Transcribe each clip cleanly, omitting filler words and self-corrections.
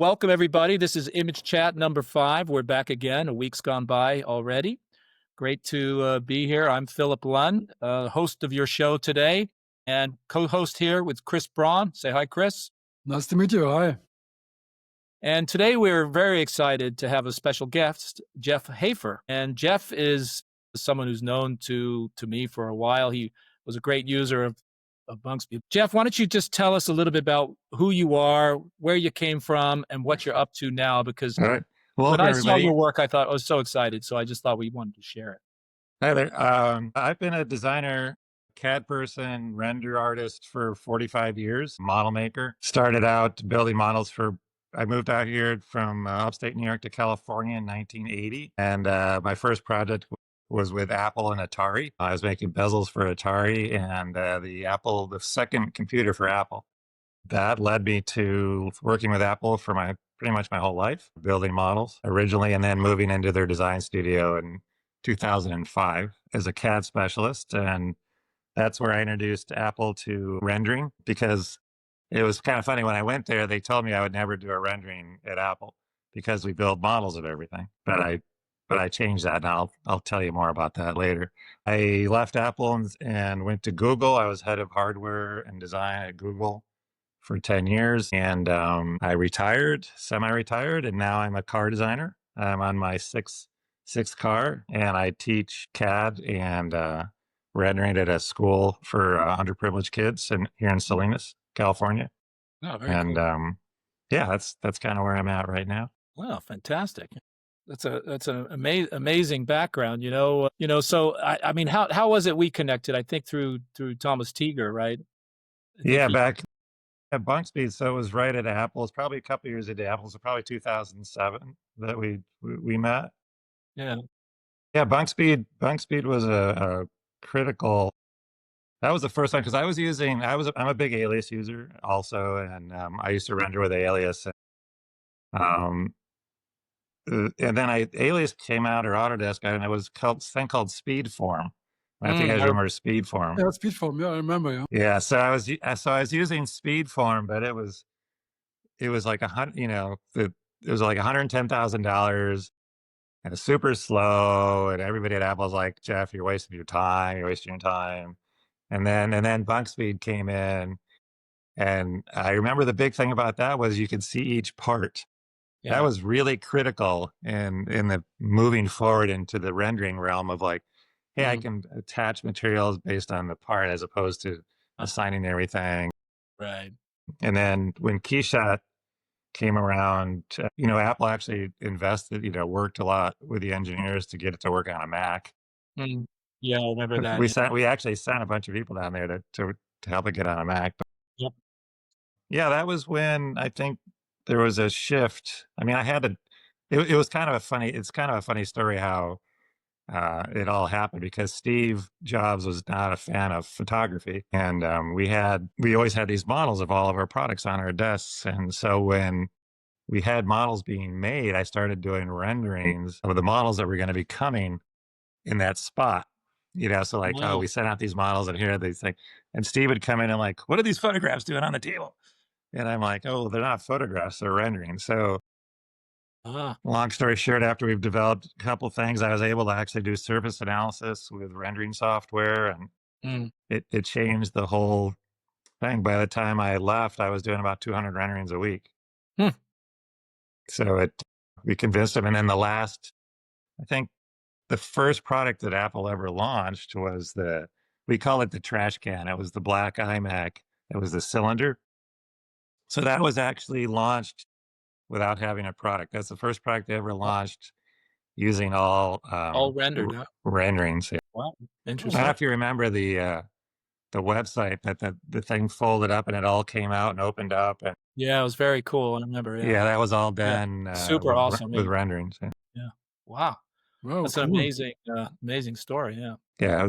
Welcome, everybody. This is Image Chat number 5. We're back again. A week's gone by already. Great to be here. I'm Philip Lunn, host of your show today, and co-host here with Chris Braun. Say hi, Chris. Nice to meet you. Hi. And today we're very excited to have a special guest, Jeff Hoefer. And Jeff is someone who's known to me for a while. He was a great user of Bunkspeed. Jeff, why don't you just tell us a little bit about who you are, where you came from, and what you're up to now? Because All right. when Welcome, I saw everybody. your work, I thought I was so excited. So I just thought we wanted to share it. Hi there. I've been a designer, CAD person, render artist for 45 years, model maker. Started out building models I moved out here from upstate New York to California in 1980. And my first project was with Apple and Atari. I was making bezels for Atari and the second computer for Apple. That led me to working with Apple for pretty much my whole life, building models originally, and then moving into their design studio in 2005 as a CAD specialist. And that's where I introduced Apple to rendering, because it was kind of funny. When I went there, they told me I would never do a rendering at Apple because we build models of everything. But I changed that, and I'll tell you more about that later. I left Apple and went to Google. I was head of hardware and design at Google for 10 years. And I retired, semi-retired, and now I'm a car designer. I'm on my sixth car, and I teach CAD and rendering at a school for underprivileged kids here in Salinas, California. Oh, very cool. Yeah, that's kind of where I'm at right now. Wow, fantastic. That's an amazing background, So I mean, how was it we connected? I think through Thomas Teeger, right? Yeah, back at Bunkspeed. So it was right at Apple. It's probably a couple of years at Apple. So probably 2007 that we met. Yeah. Yeah, Bunkspeed was a critical. That was the first time, because I'm a big Alias user also, and I used to render with Alias. And then Alias came out, or Autodesk, and it was called thing called Speedform. I think you guys remember Speedform. Yeah, Speedform. Yeah, I remember. Yeah. Yeah, so I was using Speedform, but it was like it was like $110,000. And it's super slow, and everybody at Apple was like, Jeff, you're wasting your time. You're wasting your time. And then Bunkspeed came in, and I remember the big thing about that was you could see each part. Yeah. That was really critical in the moving forward into the rendering realm of like, hey, I can attach materials based on the part as opposed to assigning everything. Right. And then when Keyshot came around, Apple actually invested, worked a lot with the engineers to get it to work on a Mac. Yeah, I remember that. We actually sent a bunch of people down there to help it get on a Mac. But Yep. yeah, that was when I think there was a shift. I mean, it was kind of a funny story how it all happened, because Steve Jobs was not a fan of photography. And we always had these models of all of our products on our desks. And so when we had models being made, I started doing renderings of the models that were going to be coming in that spot. So like, oh, we sent out these models, and here are these things. And Steve would come in and like, what are these photographs doing on the table? And I'm like, oh, they're not photographs, they're rendering. So long story short, after we've developed a couple things, I was able to actually do surface analysis with rendering software, and it changed the whole thing. By the time I left, I was doing about 200 renderings a week. So we convinced him. And then I think the first product that Apple ever launched was we call it the trash can. It was the black iMac. It was the cylinder. So that was actually launched without having a product. That's the first product they ever launched using all rendered. renderings. Yeah. Wow, I interesting. don't know if you remember the website that the thing folded up and it all came out and opened up. And yeah, it was very cool. I remember. Yeah, that was all done super awesome with renderings. Yeah. Wow. Wow, that's cool. an amazing story. Yeah. Yeah,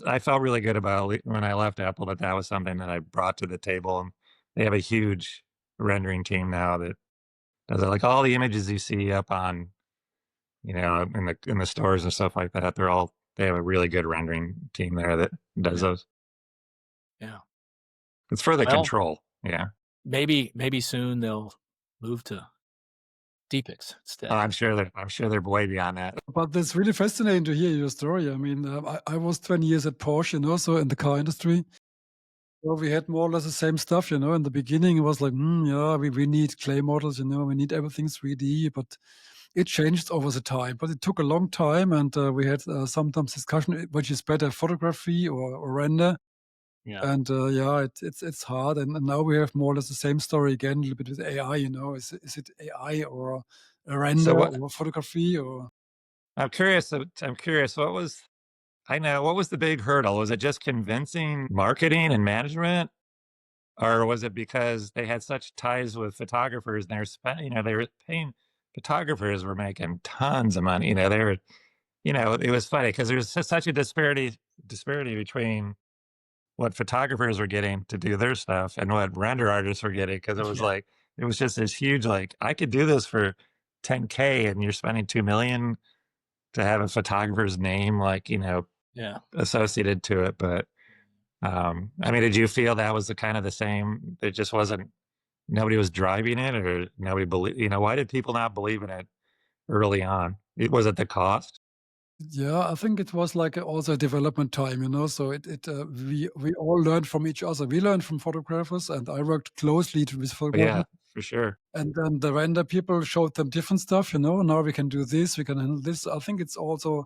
I felt really good about when I left Apple that was something that I brought to the table. And they have a huge rendering team now that does it. Like all the images you see up on, in the stores and stuff like that, they have a really good rendering team there that does those. Yeah. It's for the control. Yeah. maybe soon they'll move to Deepix Oh, instead. I'm sure they're way beyond that. But it's really fascinating to hear your story. I mean, I was 20 years at Porsche, so in the car industry. So we had more or less the same stuff, in the beginning it was like, yeah, we need clay models, we need everything 3D, but it changed over the time. But it took a long time, and we had sometimes discussion which is better, photography or render. Yeah. And yeah, it's hard. And now we have more or less the same story again, a little bit with AI. Is it AI or a So render what or photography or? I'm curious, what was the big hurdle? Was it just convincing marketing and management? Or was it because they had such ties with photographers and they were paying photographers were making tons of money. It was funny because there was such a disparity between what photographers were getting to do their stuff and what render artists were getting because Yeah. it was just this huge like I could do this for 10K and you're spending 2 million to have a photographer's name Yeah. associated to it. But I mean, did you feel that was the kind of the same? It just wasn't nobody was driving it, or nobody believe. Why did people not believe in it early on? Was it the cost? Yeah, I think it was like also a development time, So we all learned from each other. We learned from photographers, and I worked closely with Yeah, photographers. for sure. And then the render people showed them different stuff, Now we can do this, we can handle this. I think it's also a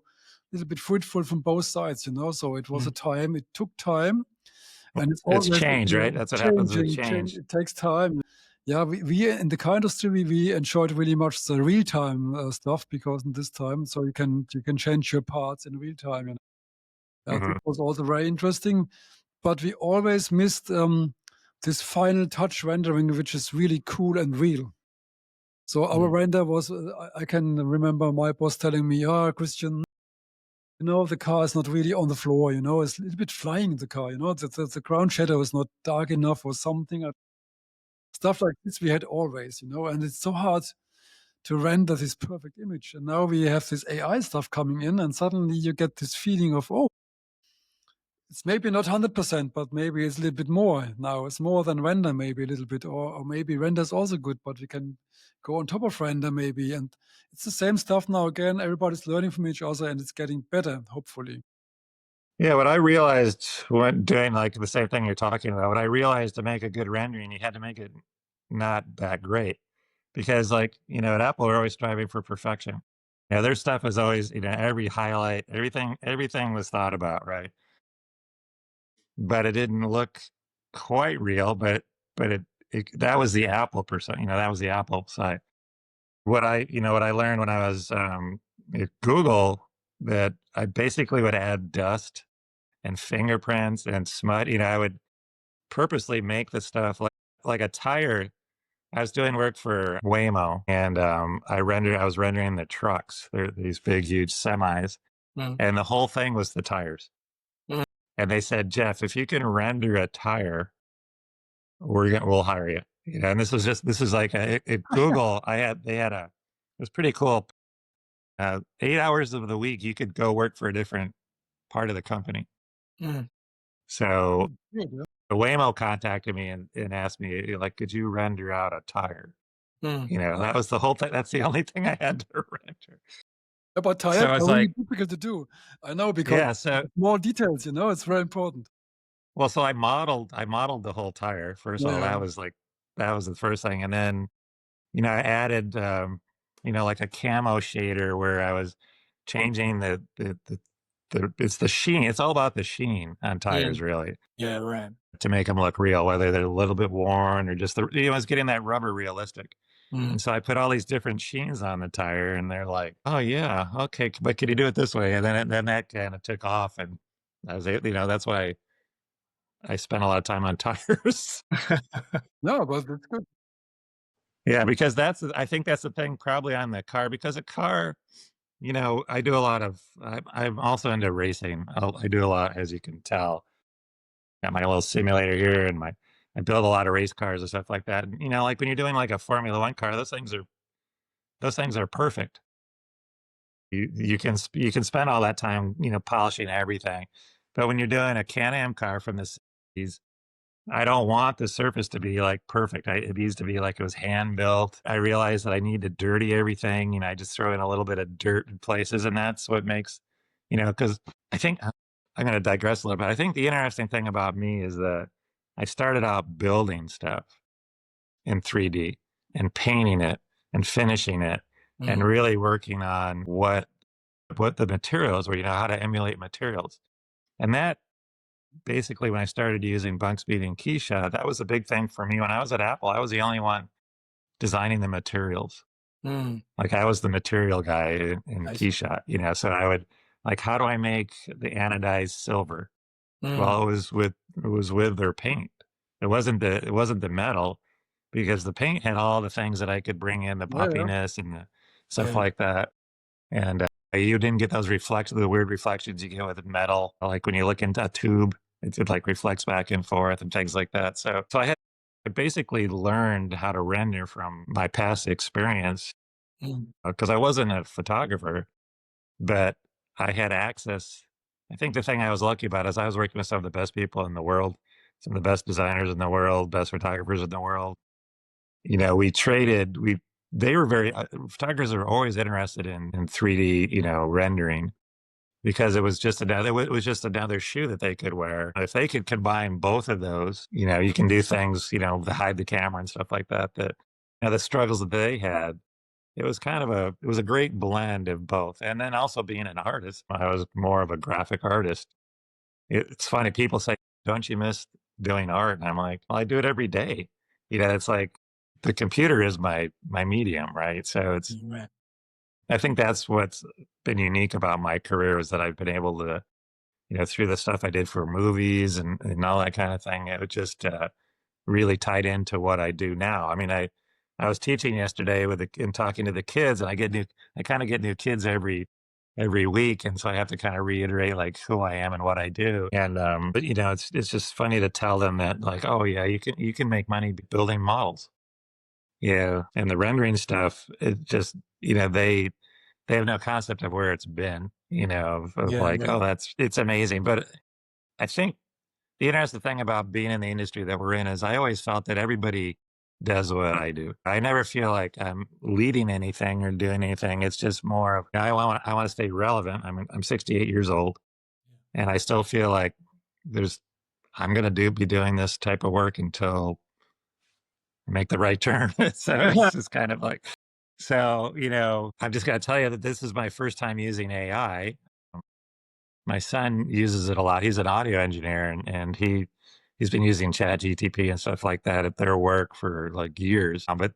little bit fruitful from both sides, So it was a Mm. time. It took time, and it's It's always change, right? That's what happens with changing. Change. change. It takes time. Yeah, we in the car industry we enjoyed really much the real time stuff because in this time, so you can change your parts in real time. This Hmm. was also very interesting, but we always missed this final touch rendering, which is really cool and real. So our Mm. render was, I can remember my boss telling me, Christian, the car is not really on the floor, it's a little bit flying in the car, the ground shadow is not dark enough or something. Stuff like this we had always, and it's so hard to render this perfect image. And now we have this AI stuff coming in, and suddenly you get this feeling of, oh, it's maybe not 100%, but maybe it's a little bit more now. It's more than render, maybe a little bit, or maybe render is also good, but we can go on top of render maybe. And it's the same stuff now again. Everybody's learning from each other, and it's getting better, hopefully. Yeah, what I realized when doing like the same thing you're talking about, what I realized to make a good rendering, you had to make it not that great. Because at Apple, we're always striving for perfection. Their stuff is always, every highlight, everything was thought about, right? But it didn't look quite real, but that was the Apple percent, that was the Apple side. What I learned when I was at Google, that I basically would add dust and fingerprints and smut. I would purposely make the stuff like a tire. I was doing work for Waymo, and I was rendering the trucks. They're these big, huge semis, Mm. and the whole thing was the tires. Mm. And they said, Jeff, if you can render a tire, we'll hire you. And this is like at Google. They had it was pretty cool. 8 hours of the week, you could go work for a different part of the company. Mm. So Good, yeah. the Waymo contacted me and asked me, like, could you render out a tire? Mm. That was the whole thing. That's the only thing I had to render. But tires So I was are really like, difficult to do. I know because yeah. So more details, it's very important. well, so I modeled the whole tire. First of all, Yeah. that was the first thing, and then I added like a camo shader where I was changing the it's the sheen. It's all about the sheen on tires, Mm. really, Yeah, right. to make them look real, whether they're a little bit worn or just it's getting that rubber realistic. Mm. And so I put all these different sheens on the tire, and they're like, "Oh yeah, okay, but can you do it this way?" And then that kind of took off, and I was, that's why I spent a lot of time on tires. No, but that's good. Yeah, because I think that's the thing probably on the car, because a car, I do a lot of, I'm also into racing. I do a lot, as you can tell. Got my little simulator here, and I build a lot of race cars and stuff like that. And, like when you're doing like a Formula One car, those things are perfect. You can spend all that time, polishing everything. But when you're doing a Can-Am car from the 60s, I don't want the surface to be like perfect. It needs to be like it was hand built. I realize that I need to dirty everything. I just throw in a little bit of dirt in places, and that's what makes, because I think I'm going to digress a little bit. I think the interesting thing about me is that I started out building stuff in 3D and painting it and finishing it and Mm. really working on what the materials were, how to emulate materials. And that basically, when I started using bunk speed and Keysha, that was a big thing for me. When I was at Apple, I was the only one designing the materials. Mm. Like I was the material guy in I see. Keysha, so I would like, how do I make the anodized silver? Mm. Well, it was with their paint. It wasn't the metal, because the paint had all the things that I could bring in, the Yeah, yeah. puffiness and the stuff Yeah. like that. And you didn't get the weird reflections you get with metal. Like when you look into a tube, it like reflects back and forth and things like that. So I basically learned how to render from my past experience, Mm. because I wasn't a photographer, but I had access. I think the thing I was lucky about is I was working with some of the best people in the world, some of the best designers in the world, best photographers in the world. We traded, they were photographers are always interested in 3D, rendering, because it was just another shoe that they could wear. If they could combine both of those, you can do things, to hide the camera and stuff like that, the struggles that they had, it was a great blend of both. And then also being an artist, I was more of a graphic artist. It's funny, people say, "Don't you miss doing art?" And I'm like, "Well, I do it every day." It's like the computer is my medium, right? So Right. I think that's what's been unique about my career, is that I've been able to, through the stuff I did for movies and all that kind of thing, it just really tied into what I do now. I mean, I was teaching yesterday and talking to the kids, and I kind of get new kids every week, and so I have to kind of reiterate like who I am and what I do. And but it's just funny to tell them that, like, oh yeah, you can make money building models. Yeah, and the rendering stuff, it just, they have no concept of where it's been, of Yeah. like, Right. oh, it's amazing. But I think the interesting thing about being in the industry that we're in is I always felt that everybody does what I do. I never feel like I'm leading anything or doing anything. It's just more of, I want to stay relevant. I'm 68 years old, and I still feel like there's I'm gonna be doing this type of work until I make the right turn. So it's just kind of like, so I'm just gonna tell you that this is my first time using AI. My son uses it a lot. He's an audio engineer, and he's been using Chat GTP and stuff like that at their work for like years. But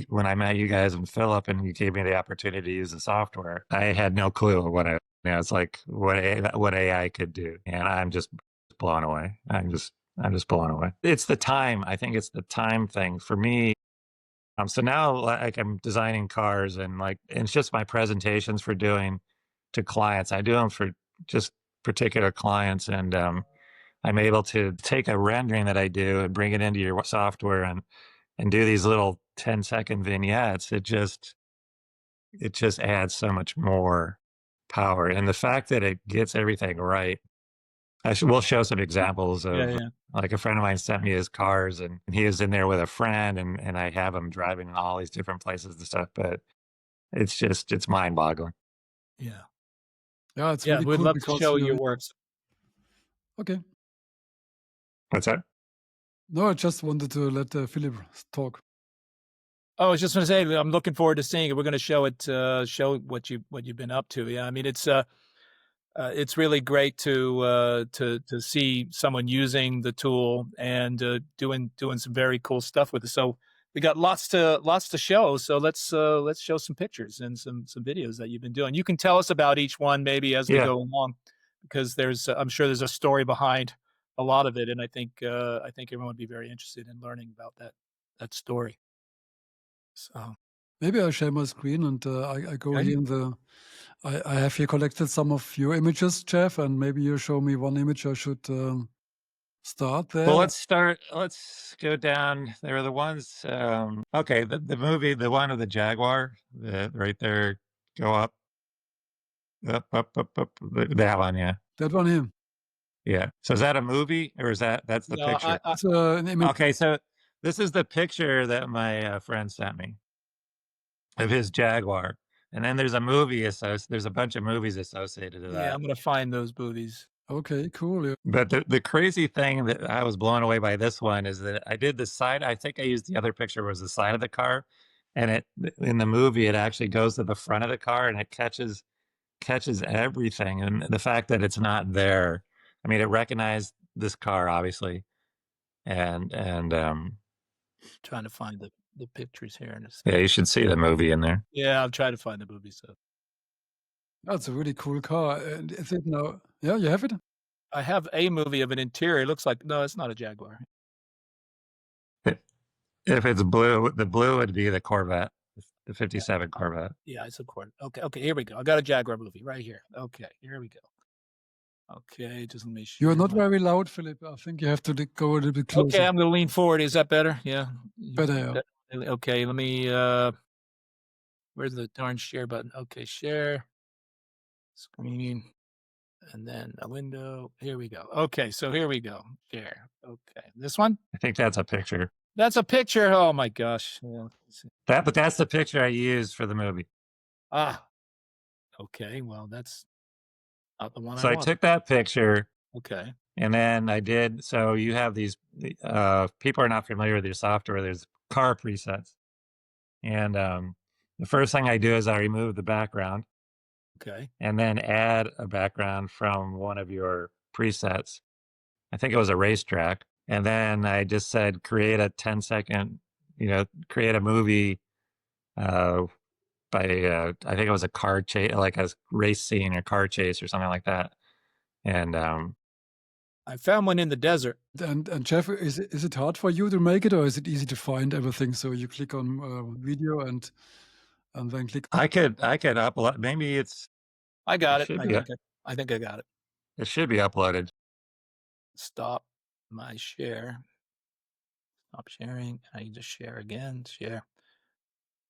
when I met you guys and Philip, and you gave me the opportunity to use the software, I had no clue it's like what AI could do, and I'm just blown away. I'm just blown away. It's the time. I think it's the time thing for me. So now, like, I'm designing cars, and it's just my presentations for doing to clients. I do them for just particular clients, and I'm able to take a rendering that I do and bring it into your software and do these little 10-second vignettes. It just adds so much more power, and the fact that it gets everything right. We'll show some examples Yeah. of, Yeah. like, a friend of mine sent me his cars, and he was in there with a friend, and I have him driving all these different places and stuff. But it's mind boggling. Yeah. Yeah, it's Yeah. really We'd cool love to because show your you. works. Okay. What's that? No, I just wanted to let Philip talk. Oh, I was just going to say, I'm looking forward to seeing it. We're going to show it, show what you've been up to. Yeah, I mean, it's really great to see someone using the tool and doing some very cool stuff with it. So we got lots to show. So let's show some pictures and some videos that you've been doing. You can tell us about each one maybe as we Yeah. go along, because I'm sure there's a story behind a lot of it, and I think everyone would be very interested in learning about that story. So Maybe I share my screen and I go okay. here in the. I have here collected some of your images, Jeff, and maybe you show me one image I should start Well, there. let's go down. There are the ones. Okay, the movie, the one of the Jaguar, right there. Go up, up. That one, yeah. That one here. Yeah. So is that a movie or is that's the No, picture? It's an image. Okay, so this is the picture that my friend sent me of his Jaguar, and then there's a movie there's a bunch of movies associated to yeah, that. I'm gonna find those movies. Okay, cool. Yeah. But the crazy thing that I was blown away by this one is that I did the side. I think I used the other picture was the side of the car, and it in the movie it actually goes to the front of the car and it catches everything, and the fact that it's not there. I mean, it recognized this car obviously, and Trying to find the pictures here in a yeah, second. you should see the movie in there. Yeah, I'll try to find the movie. So That's a really cool car. And is it now? Yeah, you have it? I have a movie of an interior. It looks like no, it's not a Jaguar. If it's blue, the blue would be the Corvette, the '57 Corvette. Yeah, it's a Corvette. Okay, okay, here we go. I got a Jaguar movie right here. Okay, here we go. Okay, just let me You're share not my. very loud, Philip. I think you have to go a little bit Okay, closer. I'm gonna lean forward. Is that better? Yeah. Better, yeah. Okay, let me. Where's the darn share button? Okay, share screen, and then a window. Here we go. Okay, so here we go. Share. Okay, this one. I think that's a picture. That's a picture. Oh my gosh. Yeah, let's see. But that's the picture I used for the movie. Ah. Okay. Well, that's not the one I So I want. took that picture Okay. and then I did. So you have these, people are not familiar with your software. There's car presets. And the first thing I do is I remove the background Okay. and then add a background from one of your presets. I think it was a racetrack. And then I just said, create a 10-second, create a movie uh, I think it was a car chase, like a race scene or car chase or something like that. And I found one in the desert. And Jeff, is it hard for you to make it, or is it easy to find everything? So you click on video and then click. I could upload. Maybe I it got it. should I be think I think I got it. it should be uploaded. Stop my share. Stop sharing. I just share again. Share.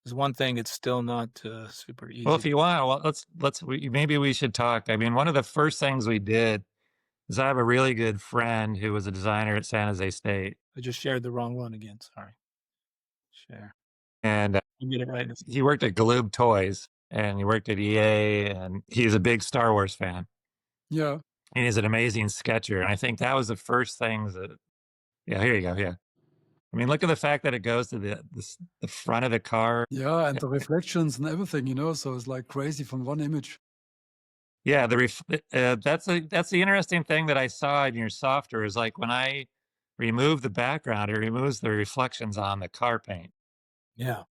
There's one thing. It's still not super easy. Well, if you want, well, maybe we should talk. I mean, one of the first things we did is I have a really good friend who was a designer at San Jose State, I just shared the wrong one again. Sorry. Share. and You get it right. he worked at Galoob Toys and he worked at EA, and he's a big Star Wars fan. Yeah, And he's an amazing sketcher. And I think that was the first things that, yeah, here you go. Yeah. I mean, look at the fact that it goes to the front of the car. yeah, and the reflections and everything, so it's like crazy from one image. Yeah, that's the interesting thing that I saw in your software is like when I remove the background, it removes the reflections on the car paint. Yeah.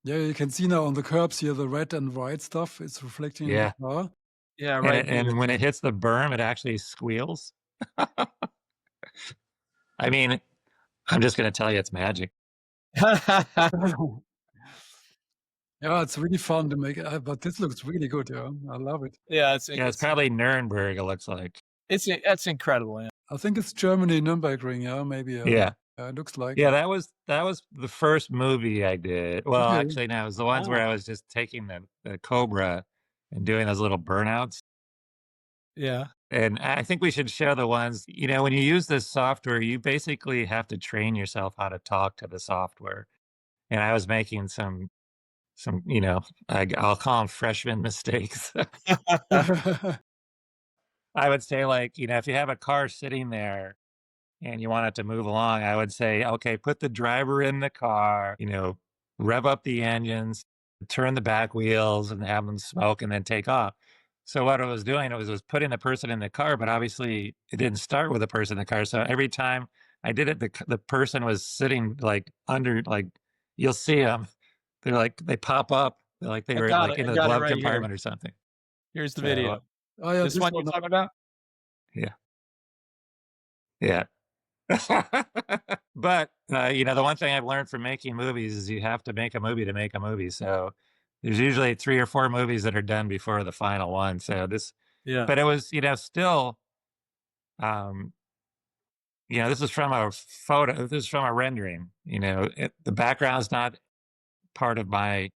Yeah, you can see now on the curbs here the red and white stuff. It's reflecting in the Yeah. car. Yeah. And Right. and when it hits the berm, it actually squeals. I mean, I'm just gonna tell you it's magic. Yeah, it's really fun to make it, but this looks really good. Yeah, I love it. Yeah. Yeah, it's probably Nuremberg, it looks like. That's incredible. Yeah. I think it's Germany, Nürburgring. Yeah, maybe. Yeah. It looks like. Yeah, that was the first movie I did. Well, Okay. actually, no, it was the ones where I was just taking the Cobra and doing those little burnouts. Yeah. And I think we should show the ones, when you use this software, you basically have to train yourself how to talk to the software. And I was making I'll call them freshman mistakes. I would say like, if you have a car sitting there and you want it to move along, I would say, okay, put the driver in the car, rev up the engines, turn the back wheels and have them smoke and then take off. So what I was doing was putting the person in the car, but obviously it didn't start with the person in the car. So every time I did it, the person was sitting like under, like you'll see them. They're like, they pop up. They're like they I were got like it. in I the got it glove right here. compartment or something. Here's the So, video. Oh yeah, This one you're talking about? yeah. Yeah. But, the one thing I've learned from making movies is you have to make a movie to make a movie. So there's usually 3 or 4 movies that are done before the final one. So Yeah. but it was, still, um, this is from a photo. This is from a rendering. The background's not part of my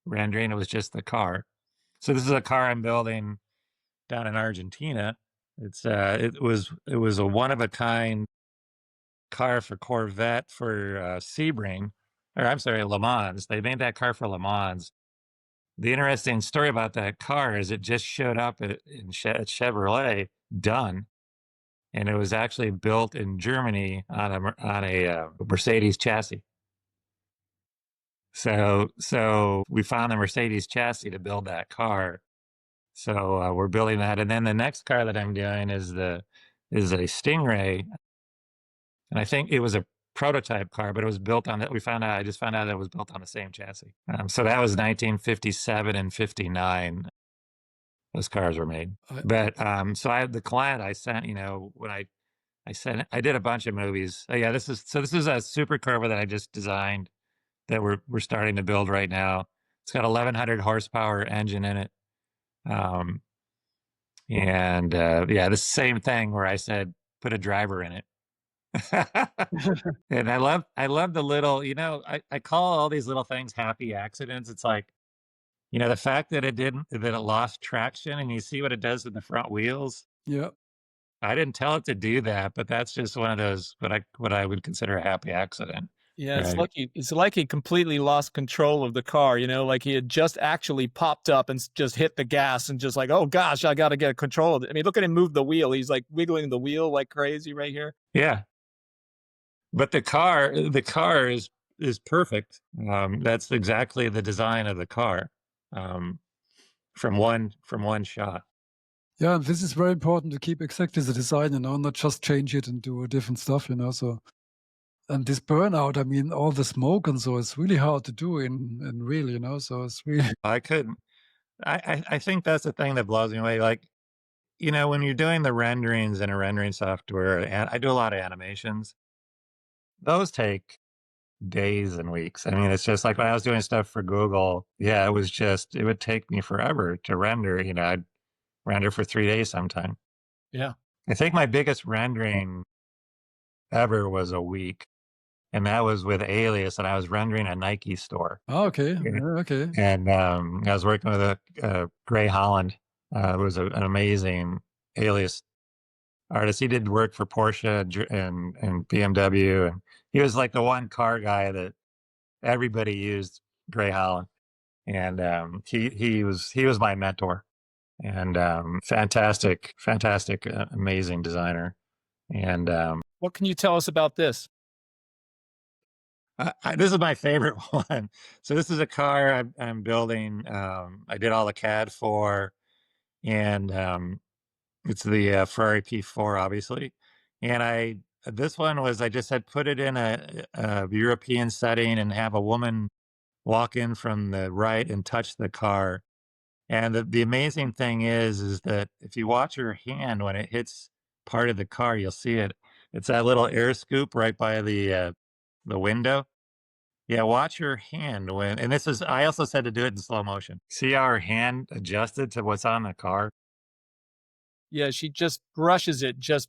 rendering. It was just the car. So this is a car I'm building down in Argentina. It was a one of a kind car for Corvette for Sebring, or I'm sorry, Le Mans. They made that car for Le Mans. The interesting story about that car is it just showed up at Chevrolet done, and it was actually built in Germany on a Mercedes chassis. So we found the Mercedes chassis to build that car. So we're building that, and then the next car that I'm doing is a Stingray, and I think it was a prototype car, but it was built on that. I just found out that it was built on the same chassis. So that was 1957 and 59. Those cars were made. I, But so I had the client I sent, when I sent, I did a bunch of movies. Oh yeah, this is a supercar that I just designed that we're starting to build right now. It's got 1100 horsepower engine in it. Um, and yeah, the same thing where I said put a driver in it. And I love the little, I call all these little things happy accidents. It's like, the fact that that it lost traction and you see what it does in the front wheels. yeah. I didn't tell it to do that, but that's just one of those what I would consider a happy accident. Yeah, Right. it's like he completely lost control of the car, like he had just actually popped up and just hit the gas and just like, "Oh gosh, I gotta get control of it." I mean, look at him move the wheel. He's like wiggling the wheel like crazy right here. Yeah. But the car is perfect. That's exactly the design of the car. Um, from one shot. Yeah, and this is very important to keep exactly the design, not just change it and do different stuff, so. And this burnout, I mean, all the smoke and so, it's really hard to do in real, so it's really, I couldn't. I think that's the thing that blows me away. Like, when you're doing the renderings in a rendering software, and I do a lot of animations, those take days and weeks. I mean, it's just like when I was doing stuff for Google, yeah, it would take me forever to render. I'd render for 3 days sometime. Yeah. I think my biggest rendering ever was a week, and that was with Alias, and I was rendering a Nike store. okay, Yeah. okay. And I was working with a Gray Holland, who was an amazing Alias artist. He did work for Porsche and BMW, and he was like the one car guy that everybody used, Gray Holland. And he was my mentor, and fantastic, amazing designer. And What can you tell us about this? this is my favorite one. So this is a car I'm building. I did all the CAD for, and it's the Ferrari P4, obviously. And this one was I just had put it in a European setting and have a woman walk in from the right and touch the car. And the amazing thing is that if you watch her hand when it hits part of the car, you'll see it. It's that little air scoop right by the window. Yeah, watch her hand and this is, I also said to do it in slow motion. See how her hand adjusted to what's on the car? Yeah, she just brushes it just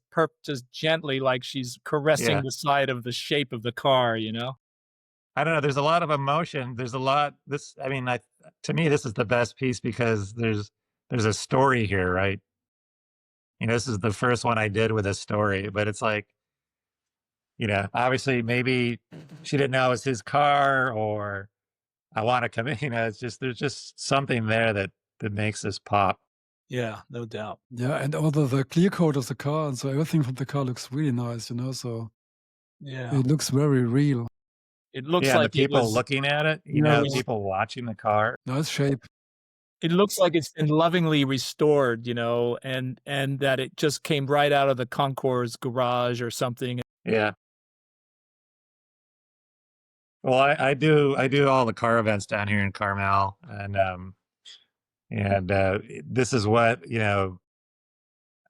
gently like she's caressing Yeah. the side of the shape of the car, I don't know. There's a lot of emotion. There's a lot. I mean, to me, this is the best piece because there's a story here, right? This is the first one I did with a story, but it's like, obviously maybe she didn't know it was his car or I want to come in, it's just, there's just something there that makes this pop. Yeah, no doubt. Yeah, and also the clear coat of the car, and so everything from the car looks really nice, so Yeah. it looks very real. It looks Yeah, and the like it people was looking at it, Yeah, the people watching the car. nice shape. it looks like it's been lovingly restored, and that it just came right out of the Concours garage or something. Yeah. Well, I do all the car events down here in Carmel, and this is what,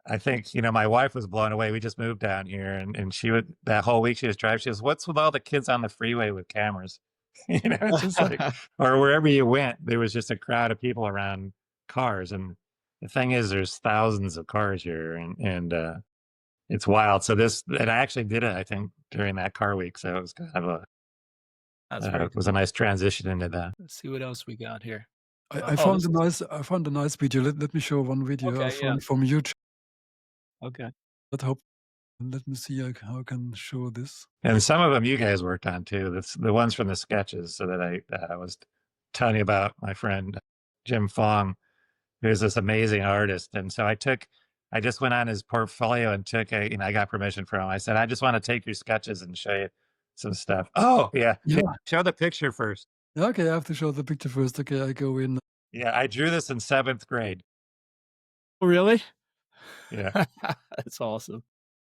I think, my wife was blown away. We just moved down here and she would, that whole week she was driving, she goes, "What's with all the kids on the freeway with cameras?" It's just like, or wherever you went, there was just a crowd of people around cars. And the thing is, there's thousands of cars here and it's wild. So and I actually did it, I think, during that car week. So it was kind of That's very it was a nice transition into that. Let's see what else we got here. I Oh, found a nice video. Let me show one video Okay, yeah. from YouTube. Okay. But hope. Let me see how I can show this. And some of them you guys worked on too. That's the ones from the sketches. So that I was telling you about my friend Jim Fong, who's this amazing artist. And so I just went on his portfolio and I got permission from him. I said, I just want to take your sketches and show you some stuff. Oh, yeah. Yeah. Show the picture first. Okay, I have to show the picture first. Okay, I go in. Yeah, I drew this in 7th grade. Oh, really? Yeah. That's awesome.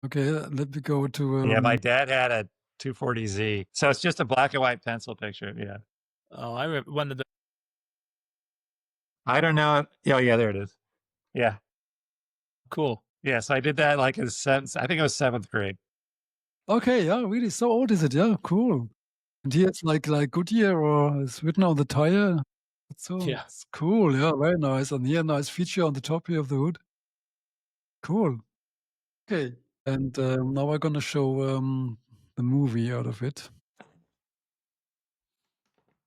Okay, let me go to. Yeah, my dad had a 240Z. So it's just a black and white pencil picture. Yeah. Oh, I remember one of the I don't know. Oh, yeah, there it is. Yeah. cool. Yeah. So I did that like in I think it was 7th grade. Okay, yeah, really. So old is it? Yeah, cool. And here it's like Goodyear or it's written on the tire. Yeah. It's cool. Yeah, very nice. And here, nice feature on the top here of the hood. Cool. Okay. And now I'm gonna show the movie out of it.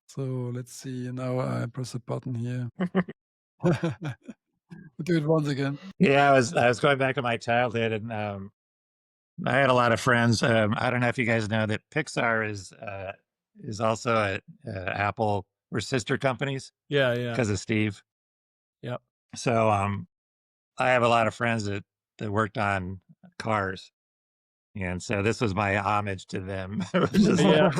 So let's see. Now I press a button here. Do it once again. Yeah, I was going back to my childhood, and I had a lot of friends. I don't know if you guys know that Pixar is also Apple. We're sister companies Yeah, yeah. because of Steve. Yep. So I have a lot of friends that worked on cars, and so this was my homage to them. It was just Yeah.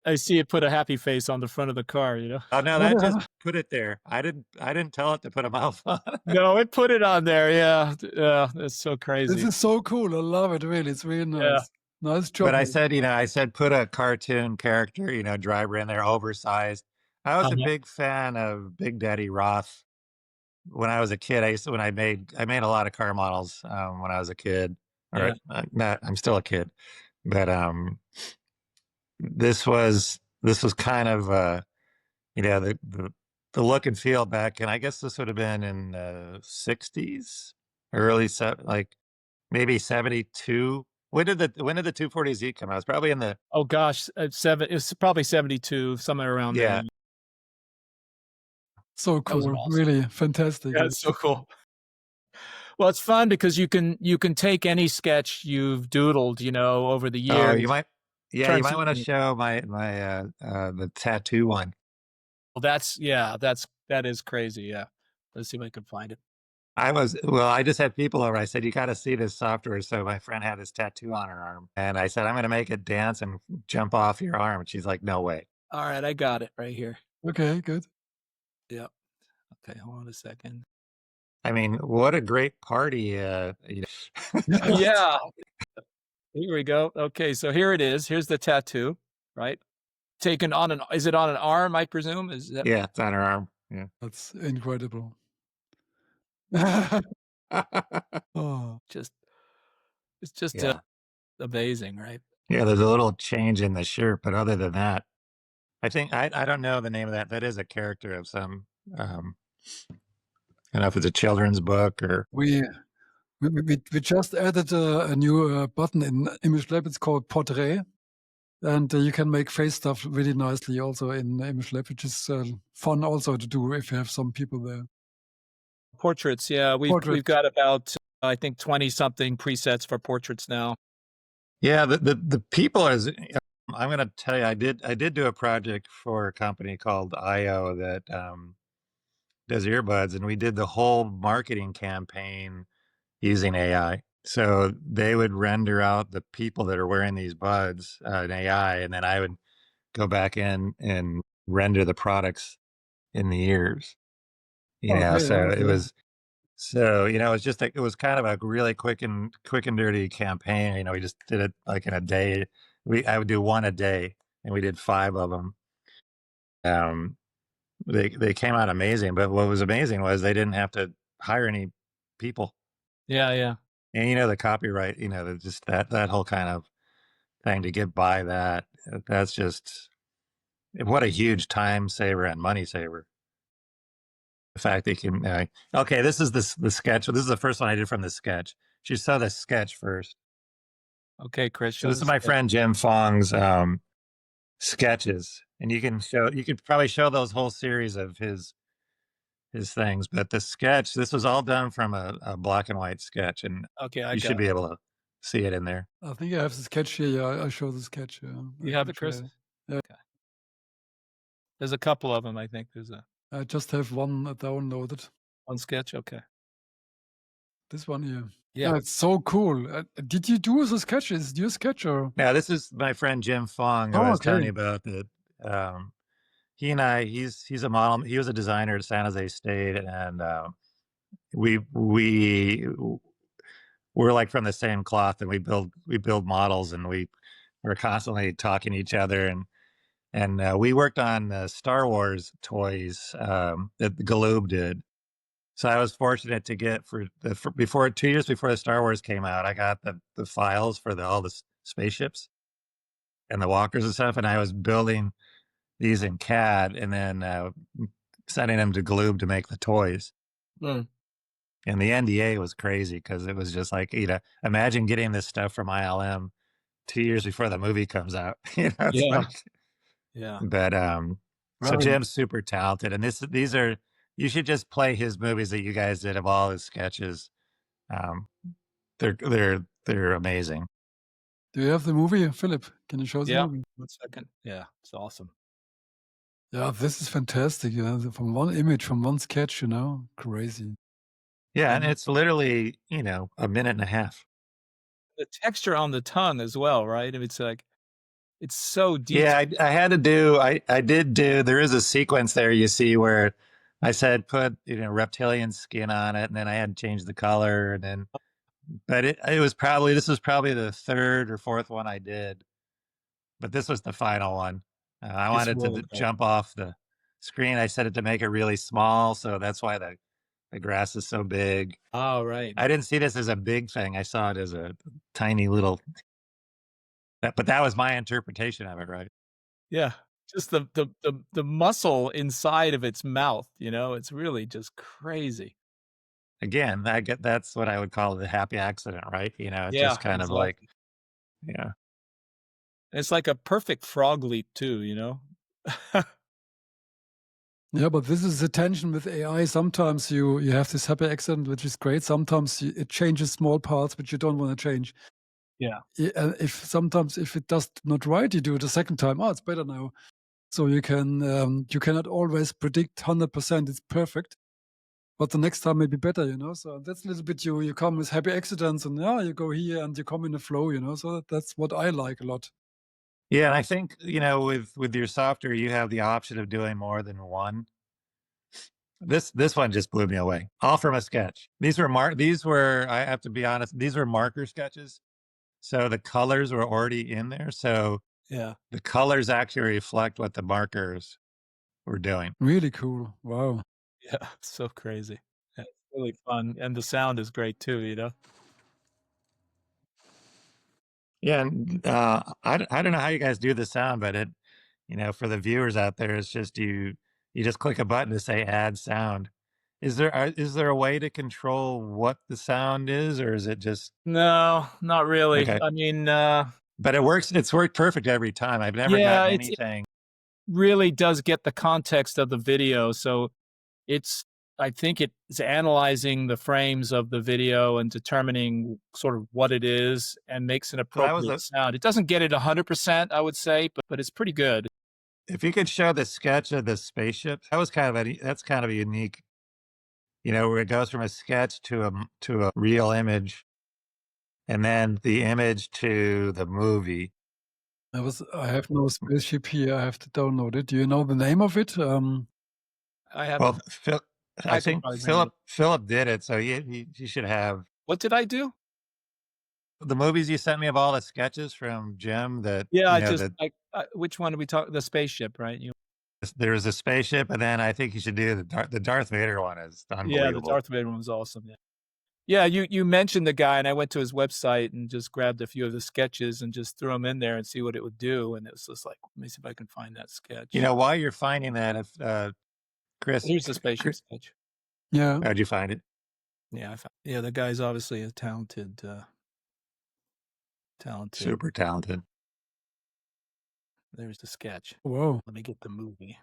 I see it put a happy face on the front of the car, you know? oh no, that just put it there. I didn't tell it to put a mouth on. No, it put it on there, yeah. Yeah, that's so This crazy. is so cool. I love it, really. It's really Yeah. nice. Nice job. But I mate. said, I said put a cartoon character, driver in there, oversized. I was a Uh-huh. big fan of Big Daddy Roth. When I was a kid, I used to when I made a lot of car models when I was a kid. Or Yeah. not, I'm still a kid, but this was kind of the look and feel back, and I guess this would have been in the '60s, like maybe '72. When did the 240Z come out? It's probably in the Oh gosh, it's probably 72, somewhere around yeah. there. So That was cool. awesome. Really fantastic. Yeah, it's so cool. Well, it's fun because you can take any sketch you've doodled, over the Oh, years, you turn might want to something. show my the tattoo one. Well, that is crazy, yeah. Let's see if I can find it. I just had people over. I said, you got to see this software. So my friend had this tattoo on her arm, and I said, I'm going to make it dance and jump off your arm. And she's like, no way. All right, I got it right here. Okay, good. Yep. Okay, hold on a second. I mean, what a great party. Yeah. Here we go. Okay, so here it is. Here's the tattoo, right? Taken on is it on an arm, I presume? Is that Yeah, it's on her arm. Yeah. That's incredible. Oh, just it's just, Yeah. amazing, right? Yeah, there's a little change in the shirt, but other than that, I don't know the name of that. That is a character of some um I don't know if it's a children's book or we just added a new button in Image Lab. It's called Portrait. And you can make face stuff really nicely also in Image Lab, which is fun also to do if you have some people there. Portraits, yeah, we've Portrait. got about, I think 20 something presets for portraits now. yeah, the people is I'm gonna tell you, I did do a project for a company called IO that does earbuds, and we did the whole marketing campaign using AI. So they would render out the people that are wearing these buds in AI, and then I would go back in and render the products in the ears. Okay, So it okay. was it was just like it was kind of a really quick and dirty campaign. We just did it like in a day. I would do one a day, and we did 5 of them. Um, they came out amazing, but what was amazing was they didn't have to hire any people. Yeah, yeah. And the copyright, just that whole kind of thing to get by that. That's just what a huge time saver and money saver. The fact that you can okay, this is the sketch. This is the first one I did from the sketch. You saw the sketch first. Okay, Chris, So show this is the my sketch. friend Jim Fong's sketches, and you could probably show those whole series of his his things. But the sketch, this was all done from a black and white sketch, and Okay, I you should got be it. able to see it in there. I think I have the sketch here. Yeah, I show the sketch. Yeah, I You have can it, share Chris? it. Yeah, Okay. There's a couple of them, I think. There's a I just have one downloaded. one sketch. Okay. This one here. Yeah. Yeah, it's so cool. Did you do the sketch? Is it your sketch or? Now, this is my friend Jim Fong, who I Oh, was telling okay. you about. That he and I, he's a model. He was a designer at San Jose State, and we we're like from the same cloth, and we build models, and we're constantly talking to each other, and we worked on Star Wars toys that Galoob did. So I was fortunate to get before 2 years before the Star Wars came out, I got the files for all the spaceships and the walkers and stuff, and I was building these in CAD and then sending them to Galoob to make the toys. Mm. And the NDA was crazy because it was just like, imagine getting this stuff from ILM 2 years before the movie comes out. It's Yeah. like, Yeah. but so Very. Jim's super talented, and these are you should just play his movies that you guys did of all his sketches. Um, they're amazing. Do you have the movie, Philip? Can you show the Yeah. movie? 1 second. Yeah. It's awesome. Yeah, this is fantastic. You know, from one image, from one sketch. You know, crazy. Yeah, and And it's literally a minute and a half. The texture on the tongue as well, right? I mean, it's like it's so Yeah, detailed. I had to do. I did do. There is a sequence there you see where I said put reptilian skin on it, and then I had to change the color, and then but it was probably this was probably the third or fourth one I did, but this was the final one. I It's wanted to really great. jump off the screen. I set it to make it really small, so that's why the grass is so big. Oh, right. I didn't see this as a big thing. I saw it as a tiny little. But that was my interpretation of it, right? Yeah. Just the muscle inside of its mouth, it's really just crazy. Again, that's what I would call the happy accident, right? It's Yeah, just kind of like, exactly. yeah. It's like a perfect frog leap too, yeah, but this is the tension with AI. Sometimes you have this happy accident, which is great. Sometimes it changes small parts which you don't want to change. Yeah. If sometimes if it does not right, you do it a second time. Oh, it's better now. So you cannot always predict 100% it's perfect, but the next time may be better. So that's a little bit you come with happy accidents, and yeah, you go here and you come in the flow. So that's what I like a lot. Yeah, and I think, with your software, you have the option of doing more than one. This one just blew me away. All from a sketch. These were, I have to be honest, these were marker sketches. So the colors were already in there. So Yeah. the colors actually reflect what the markers were doing. Really cool. Wow. Yeah, so crazy. Yeah, it's really fun, and the sound is great too. Yeah, and I don't know how you guys do the sound, but for the viewers out there, it's just you just click a button to say add sound. Is there a way to control what the sound is, or is it just No, not really. okay? I mean, But it works. It's worked perfect every time. I've never yeah, gotten it anything. really does get the context of the video, so it's I think it's analyzing the frames of the video and determining sort of what it is and makes an So that was appropriate sound. It doesn't get it 100%, I would say, but it's pretty good. if you could show the sketch of the spaceship, that's kind of a unique. Where it goes from a sketch to a real image, and then the image to the movie. I have no spaceship here. I have to download it. Do you know the name of it? I have Well, I I could think probably bring it. Philip did it, so he should have What did I do? the movies you sent me of all the sketches from Jim. That Yeah, you I know just that which one did we talk the spaceship, right? there was a spaceship, and then I think you should do the Darth Vader one is Yeah, the unbelievable. Darth Vader one was awesome, yeah. Yeah, you mentioned the guy, and I went to his website and just grabbed a few of the sketches and just threw them in there and see what it would do, and it was just like, "Let me see if I can find that sketch." While you're finding that, if Chris, Here's the spaceship Chris, sketch. Yeah. how'd you find it? Yeah, the guy's obviously a talented. Super talented. There's the sketch. Wow. Let me get the movie.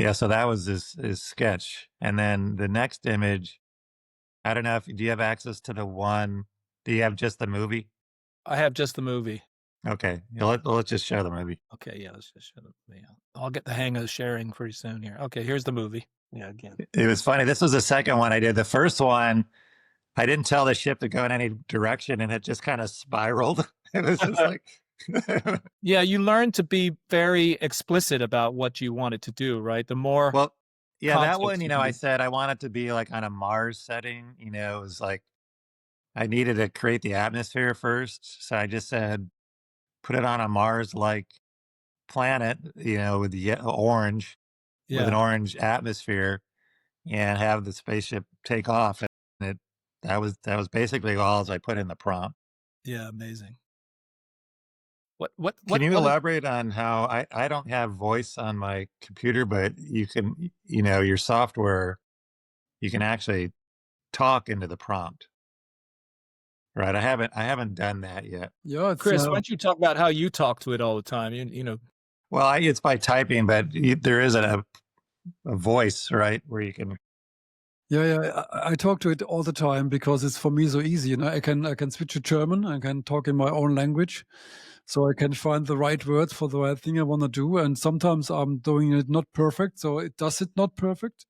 Yeah, so that was his sketch. And then the next image, I don't know if do you have access to the one do you have just the movie? I have just the movie. Okay. Yeah, let's just show the movie. Okay, yeah, let's just show the movie. I'll get the hang of sharing pretty soon here. Okay, here's the movie. Yeah, again. It was funny. This was the second one I did. The first one, I didn't tell the ship to go in any direction and it just kind of spiraled. It was just like Yeah, you learn to be very explicit about what you want it to do, right? The more well, yeah, that one, context you can I give. said I wanted to be like on a Mars setting, it was like I needed to create the atmosphere first. So I just said, put it on a Mars like planet, with the orange, with an Yeah, orange atmosphere and have the spaceship take off. And that was basically all as I put in the prompt. yeah, amazing. What what Can what you what is elaborate on how I don't have voice on my computer, but you can, your software, you can actually talk into the prompt, right? I haven't done that yet. Yeah, it's Chris, why don't you talk about how you talk to it all the time? You know. Well, it's by typing, but there is a voice, right, where you can. yeah. I talk to it all the time because it's for me so easy. I can switch to German. I can talk in my own language, so I can find the right words for the right thing I want to do. And sometimes I'm doing it not perfect, so it does it not perfect.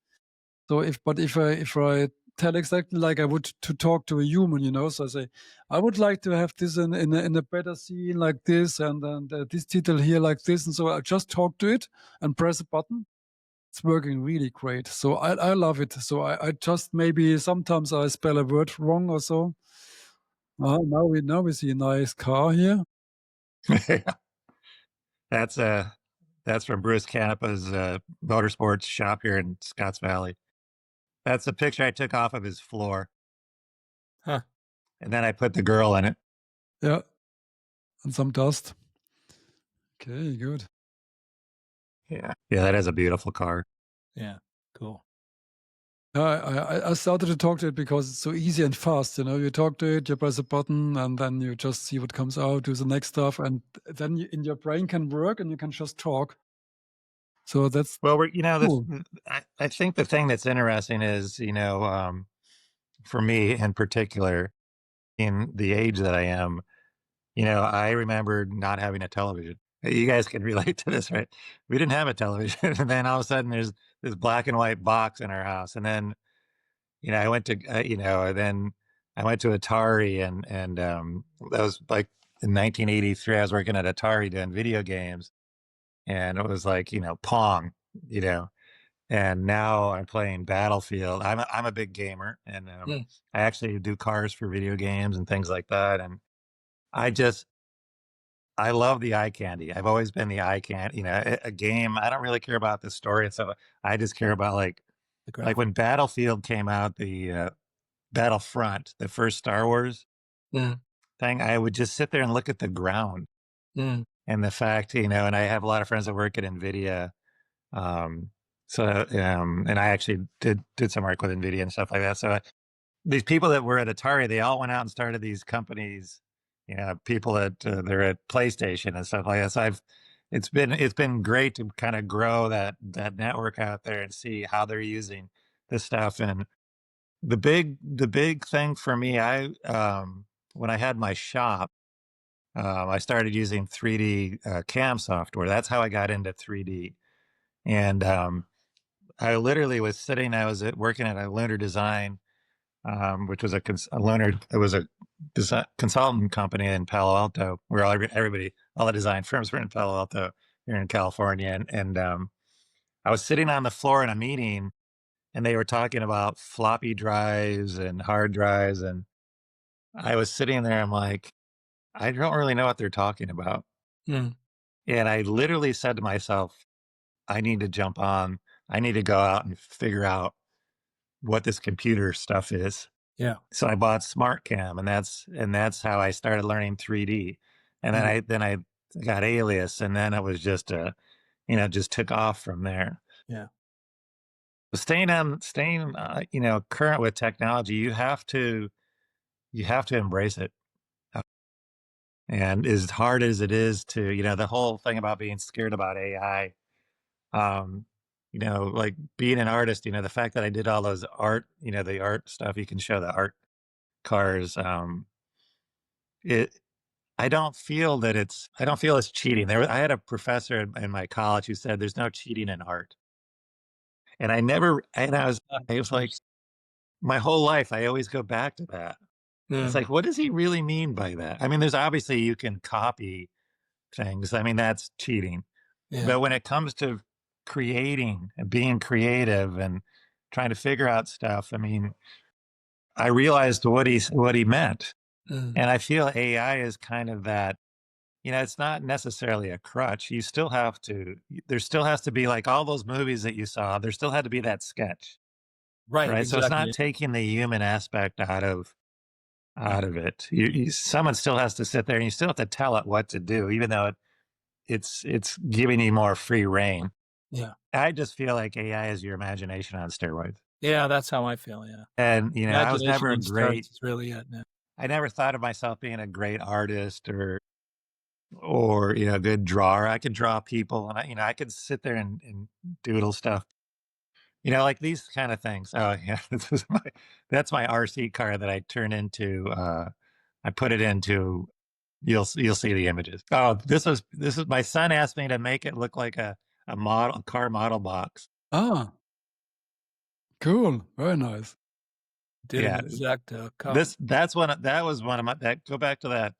So if I tell exactly like I would to talk to a human, so I say I would like to have this in a better scene like this, and this title here like this, and so I just talk to it and press a button. It's working really great. So I love it. So I just maybe sometimes I spell a word wrong or so. Now we see a nice car here. That's that's from Bruce Canepa's motorsports shop here in Scotts Valley. That's a picture I took off of his floor, Huh. and then I put the girl in it. Yeah, and some dust. Okay, good. Yeah, yeah, that is a beautiful car. Yeah. Cool. I started to talk to it because it's so easy and fast. You talk to it, you press a button, and then you just see what comes out, do the next stuff, and then in your brain can work, and you can just talk. So that's Well, cool. I think the thing that's interesting is, for me in particular, in the age that I am, I remember not having a television. You guys can relate to this, right? We didn't have a television, and then all of a sudden there's this black and white box in our house, and then I went to and then I went to Atari, and that was like in 1983. I was working at Atari doing video games, and it was like Pong, you know, and now I'm playing Battlefield. I'm a big gamer, and Mm. I actually do cars for video games and things like that, and I just I love the eye candy. I've always been the eye candy. A game. I don't really care about the story, and so I just care about The like graphic. when Battlefield came out, the Battlefront, the first Star Wars Mm. thing. I would just sit there and look at the ground Mm. and the fact, and I have a lot of friends that work at NVIDIA. Um, and I actually did some work with NVIDIA and stuff like that. So these people that were at Atari, they all went out and started these companies. People that they're at PlayStation and stuff like that. So it's been great to kind of grow that network out there and see how they're using this stuff. And the big thing for me, when I had my shop, I started using 3D cam software. That's how I got into 3D. And I literally was sitting. I was working at a Lunar Design, which was a lunar. It was a consultant company in Palo Alto, where all the design firms were in Palo Alto here in California. And I was sitting on the floor in a meeting, and they were talking about floppy drives and hard drives, and I was sitting there. I'm like, I don't really know what they're talking about. Mm. And I literally said to myself, I need to jump on. I need to go out and figure out what this computer stuff is. Yeah. So I bought SmartCam, and that's how I started learning 3D. And then Mm. I got Alias, and then it was just just took off from there. Yeah. But staying current with technology, you have to embrace it. Uh, And as hard as it is to, the whole thing about being scared about AI, um, like being an artist, the fact that I did all those art, the art stuff, you can show the art cars. It, I don't feel it's cheating. I had a professor in my college who said there's no cheating in art. And I was like, my whole life, I always go back to that. It's Yeah. like, what does he really mean by that? I mean, there's obviously you can copy things. I mean, that's cheating. Yeah. But when it comes to creating and being creative and trying to figure out stuff, I mean, I realized what he meant. Mm. And I feel AI is kind of that, it's not necessarily a crutch. You still have to, there still has to be like all those movies that you saw, there still had to be that sketch, Right. right? So it's not Exactly. taking the human aspect out of it. Someone still has to sit there and you still have to tell it what to do, even though it's giving you more free reign. Yeah. I just feel like AI is your imagination on steroids. Yeah. That's how I feel. Yeah. And, I was Imagination never a on great, steroids is really it. Yeah. I never thought of myself being a great artist or a good drawer. I could draw people and I could sit there and doodle stuff. Like these kind of things. Oh yeah, that's my RC car that I turn into I put it into you'll see the images. Oh, this is my son asked me to make it look like a car model box. Ah, cool. Very nice. Did an Yeah. exact That was one of my that go back to that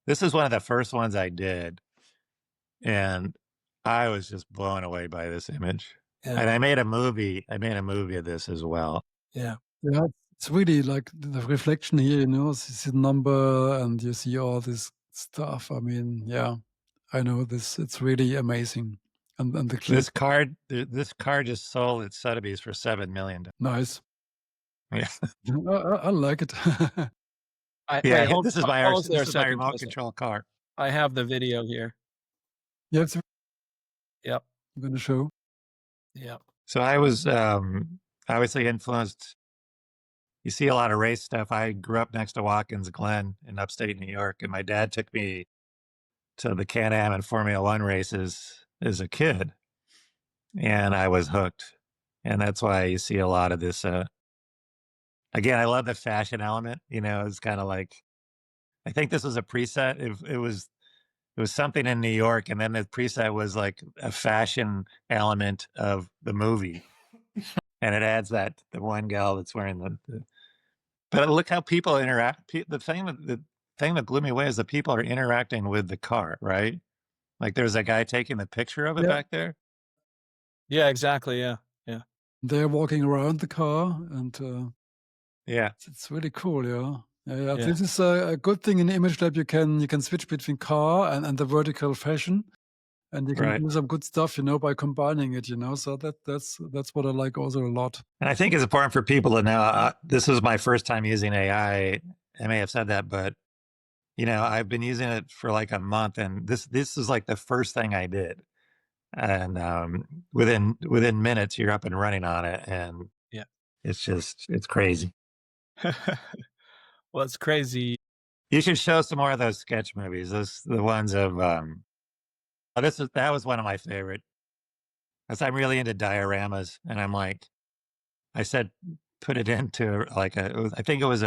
this is one of the first ones I did, and I was just blown away by this image. Yeah. And I made a movie of this as well. Yeah. Yeah, it's really like the reflection here, see the number and you see all this stuff. I mean, yeah, I know this. It's really amazing. And the clip, This car just sold at Sotheby's for $7 million. nice. Yeah. I like it. I wait. Yeah, Hold. Pause there a this is my second. remote Pause there. control car. I have the video here. Yeah, it's Yep. I'm gonna show. Yep. So I was obviously influenced. You see a lot of race stuff. I grew up next to Watkins Glen in upstate New York, and my dad took me to the Can-Am and Formula One races as a kid, and I was hooked. And that's why you see a lot of this. Again, I love the fashion element. It's kind of like I think this was a preset. It was something in New York, and then the preset was like a fashion element of the movie, and it adds that the one gal that's wearing the but look how people interact. The thing that blew me away is that people are interacting with the car, right? Like there's a guy taking the picture of it Yeah, back there. Yeah. Exactly. Yeah. Yeah. they're walking around the car, and Yeah, it's really cool. Yeah, yeah. Yeah. This is a good thing in Image Lab. You can switch between car and the vertical fashion, and you can right. do some good stuff, by combining it. So that's what I like also a lot. And I think it's important for people to know. This is my first time using AI. I may have said that, but I've been using it for like a month, and this is like the first thing I did. And within minutes, you're up and running on it, and Yeah. it's crazy. Well, it's crazy. You should show some more of those sketch movies. Those the ones of that was one of my favorite. Because I'm really into dioramas, and I'm like, I said, put it into like I think it's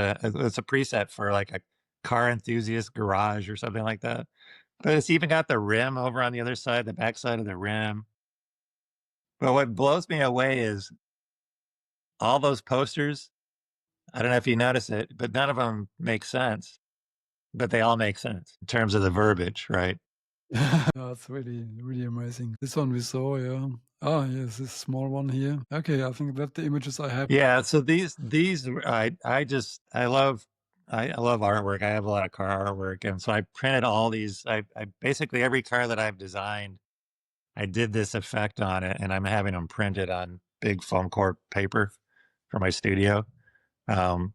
a preset for like a car enthusiast garage or something like that. But it's even got the rim over on the other side, the back side of the rim. But what blows me away is all those posters. I don't know if you notice it, but none of them make sense. But they all make sense in terms of the verbiage, right? Yeah, it's really, really amazing. This one we saw, yeah. Ah, yes, this small one here. Okay, I think that the images I have. Yeah. So these I love artwork. I have a lot of car artwork, and so I printed all these. I basically every car that I've designed, I did this effect on it, and I'm having them printed on big foam core paper for my studio. Um,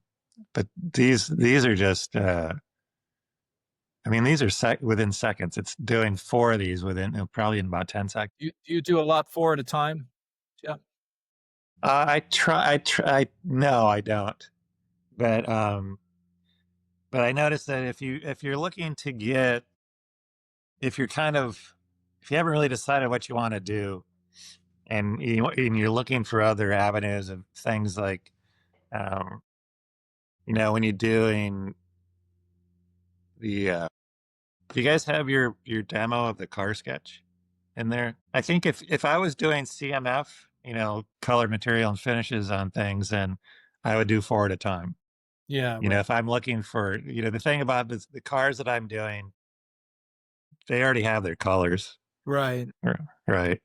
but these are just I mean, these are within seconds. It's doing 4 of these within probably in about 10 seconds. Do you do a lot, 4 at a time? Yeah. No, I don't. But but I noticed that if you're looking to if you're kind of if you haven't really decided what you want to do, and you're looking for other avenues of things like, um, when you're doing the, do you guys have your demo of the car sketch in there? I think if I was doing CMF, colored material and finishes on things, then I would do four at a time. Yeah, right. If I'm looking for, the thing about this, the cars that I'm doing, they already have their colors. Right. Right.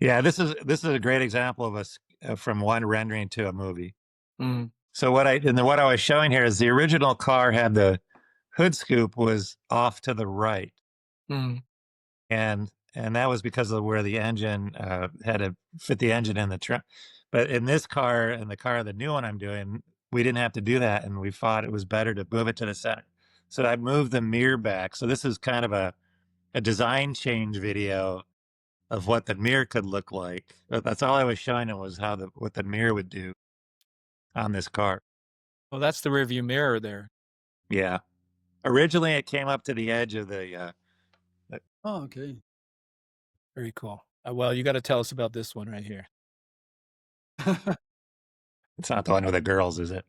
Yeah, this is a great example of us from one rendering to a movie. Mm, So what I was showing here is the original car had the hood scoop was off to the right, mm, and that was because of where the engine had to fit the engine in the trunk. But in this car, in the car, the new one I'm doing, we didn't have to do that, and we thought it was better to move it to the center. So I moved the mirror back. So this is kind of a design change video of what the mirror could look like. But that's all I was showing him was what the mirror would do on this car. well, that's the rearview mirror there. Yeah. Originally, it came up to the edge of the Oh, okay. Very cool. Well, you gotta tell us about this one right here. it's not the one with the girls, is it?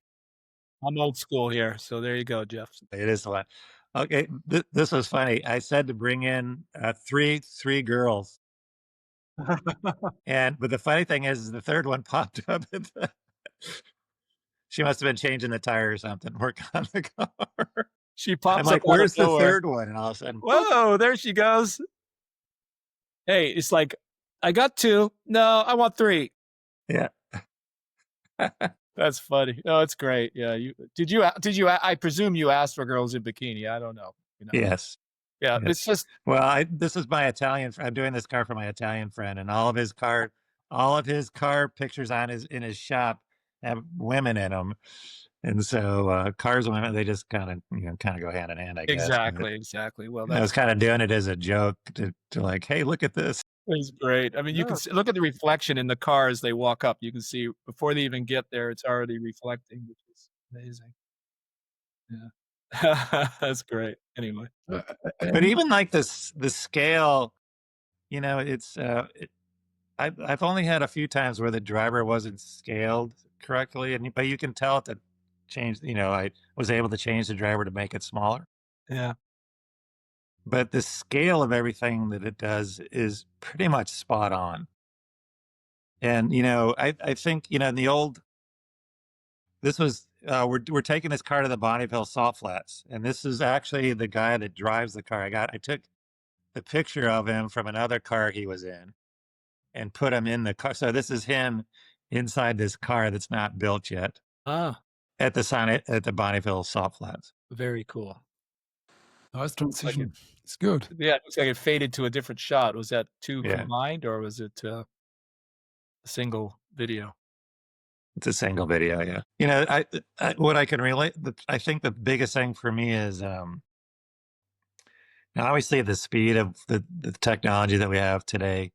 I'm old school here, so there you go, Jeff. It is the one. Okay, this was funny. I said to bring in three girls, but the funny thing is the third one popped up. She must have been changing the tire or something, working on the car. She I'm pops up like, out of "Where's the nowhere. third one?" And all of a sudden, boop. Whoa, there she goes. Hey, it's like, "I got 2. No, I want 3." Yeah. That's funny. Oh, it's great. Yeah, I presume you asked for girls in bikini. I don't know, you know? Yes. Yeah, it's Yes. just Well, this is my Italian. I'm doing this car for my Italian friend, and all of his car pictures in his shop have women in them, and so cars and women, they just kind of go hand in hand, I guess. But exactly, exactly. Well, I was that's kind of doing it as a joke to like, hey, look at this. it's great. I mean, you can Yeah. see look at the reflection in the car as they walk up. You can see before they even get there, it's already reflecting, which is amazing. Yeah. That's great. Anyway. But And even like this, the scale, it's I've only had a few times where the driver wasn't scaled correctly, but you can tell that change. I was able to change the driver to make it smaller, Yeah. but the scale of everything that it does is pretty much spot on. And I think in the old, this was we're taking this car to the Bonneville Salt Flats, and this is actually the guy that drives the car. I took the picture of him from another car he was in and put him in the car. So this is him inside this car that's not built yet Ah, at the Bonneville Salt Flats. very cool. nice Looks like it transition. It's good. yeah, it looks like it faded to a different shot. Was that 2 Yeah, combined, or was it, a single video? it's a single video. Yeah, what I can relate. I think the biggest thing for me is now obviously the speed of the technology that we have today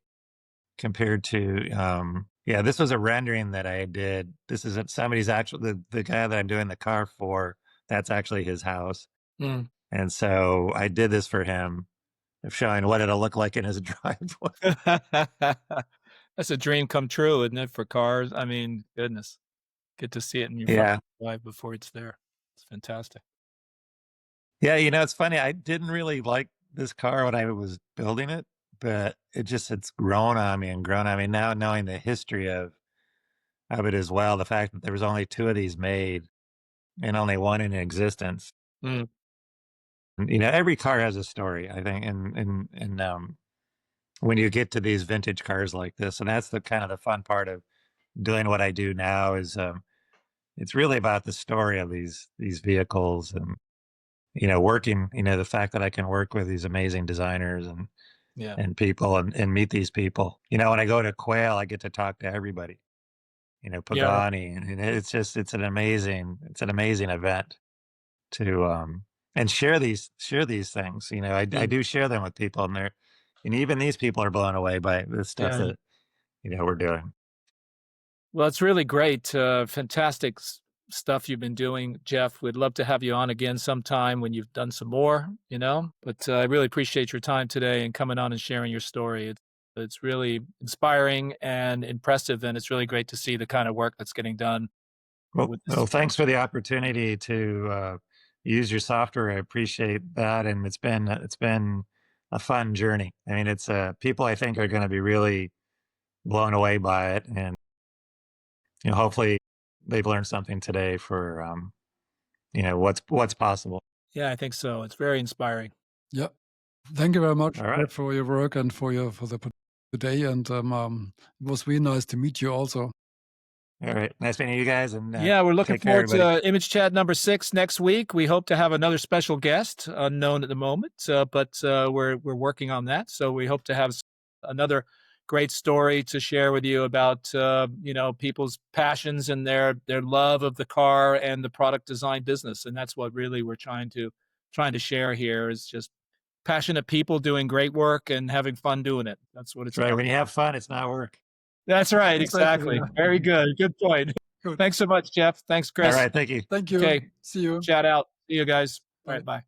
compared to yeah, this was a rendering that I did. This is somebody's actual the guy that I'm doing the car for. That's actually his house. Mm. And so I did this for him, of showing what it'll look like in his driveway. That's a dream come true, isn't it, for cars? I mean, goodness, get to see it in your front Yeah. drive before it's there. It's fantastic. Yeah, it's funny. I didn't really like this car when I was building it, but it's grown on me and grown on me now, knowing the history of it as well. The fact that there was only two of these made and only one in existence. Mm. And, every car has a story, I think, and when you get to these vintage cars like this, and that's the kind of the fun part of doing what I do now is it's really about the story of these vehicles and working, the fact that I can work with these amazing designers Yeah. and people and meet these people. When I go to Quail, I get to talk to everybody, Yeah. Pagani, and it's an amazing event to and share these things. I Mm. do share them with people, and even these people are blown away by the stuff Yeah. that we're doing. Well, it's really great. Fantastic stuff you've been doing, Jeff. We'd love to have you on again sometime when you've done some more, But I really appreciate your time today and coming on and sharing your story. It's really inspiring and impressive, and it's really great to see the kind of work that's getting done Well, with this. well, thanks for the opportunity to use your software. I appreciate that, and it's been a fun journey. I mean, it's people I think are going to be really blown away by it, and hopefully they've learned something today for what's possible. Yeah, I think so. It's very inspiring. Yeah. Thank you very much, All right, Jeff, for your work and for the today. And it was really nice to meet you also. all right. Nice meeting you guys, and Yeah, we're looking take care, forward everybody. to Image Chat number 6 next week. We hope to have another special guest, unknown at the moment, but we're working on that. So we hope to have another great story to share with you about people's passions and their love of the car and the product design business. And that's what really we're trying to share here, is just passionate people doing great work and having fun doing it. That's what it's That's right. about. When you have fun, it's not work. That's right. Exactly. Exactly. Yeah. Very good. Good point. Good. Thanks so much, Jeff. Thanks, All Chris. right. Thank you. Thank you. Okay. See you. Shout out. See you guys. All Bye. right. Bye.